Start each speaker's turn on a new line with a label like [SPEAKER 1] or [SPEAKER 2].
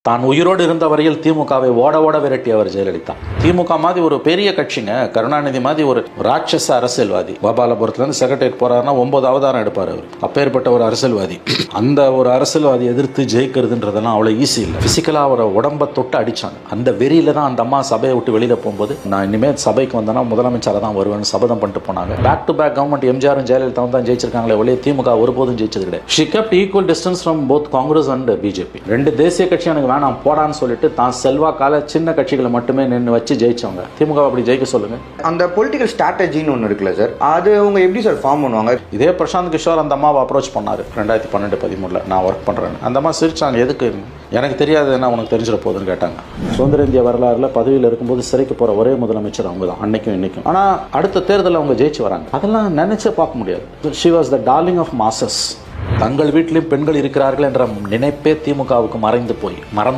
[SPEAKER 1] தான் உயிரோடு இருந்த வரையில் திமுகவை ஓட ஓட விரட்டியவர் ஜெயலலிதா. திமுக மாதிரி ஒரு பெரிய கட்சிங்க, கருணாநிதி மாதிரி ஒரு ராட்சச அரசியல்வாதி. கோபாலபுரத்துலேருந்து செக்ரட்டரியேட் போறாருன்னா 9 அவதாரம் எடுப்பார் அவர். அப்பேற்பட்ட ஒரு அரசியல்வாதி. அந்த ஒரு அரசியல்வாதி எதிர்த்து ஜெயிக்கிறதுன்றதெல்லாம் அவ்வளோ ஈஸி இல்லை. பிசிக்கலாக அவரை உடம்பை தொட்டு அடிச்சாங்க. அந்த வெறியில தான் அந்த அம்மா சபையை விட்டு வெளியில போகும்போது, நான் இனிமேல் சபைக்கு வந்தேன்னா முதலமைச்சராக தான் வருவேன்னு சபதம் பண்ணிட்டு போனாங்க. பேக் டு பேக் கவர்மெண்ட் எம்ஜிஆரும் ஜெயலலிதாவும் தான் ஜெயிச்சிருக்காங்களே ஒழிய திமுக ஒருபோதும் ஜெயிச்சது கிடையாது. She kept equal distance from both Congress and BJP. ரெண்டு தேசிய கட்சி எனக்கு வேணாம் போடான்னு சொல்லிட்டு தான் செல்வாக்கால சின்ன கட்சிகளை மட்டுமே நின்று வச்சு ஜெயிச்சவங்க. திமுக அப்படி ஜெயிக்க சொல்லுங்க.
[SPEAKER 2] அந்த பொலிட்டிக்கல் ஸ்ட்ராட்டஜின்னு ஒன்று இருக்குல்ல சார், அது அவங்க எப்படி சார் ஃபார்ம் பண்ணுவாங்க?
[SPEAKER 1] இதே பிரசாந்த் கிஷோர் அந்த அம்மாவை அப்ரோச் பண்ணாரு 2012-13 நான் ஒர்க் பண்றேன்னு. அந்த அம்மா சிரிச்சாங்க. எதுக்கு? எனக்கு தெரியாது, என்ன உனக்கு தெரிஞ்சிட போகுதுன்னு கேட்டாங்க. சுதந்திர இந்திய வரலாறுல பதவியில் இருக்கும்போது சிறைக்கு போற ஒரே முதலமைச்சர் அவங்க தான், அன்னைக்கும் இன்னைக்கும். ஆனா அடுத்த தேர்தலில் அவங்க ஜெயிச்சு வராங்க. அதெல்லாம் நினைச்சே பார்க்க முடியாது. She was the darling of masses. தங்கள் வீட்டிலும் பெண்கள் இருக்கிறார்கள் என்ற நினைப்பே திமுகவுக்கு மறைந்து போய் மறந்து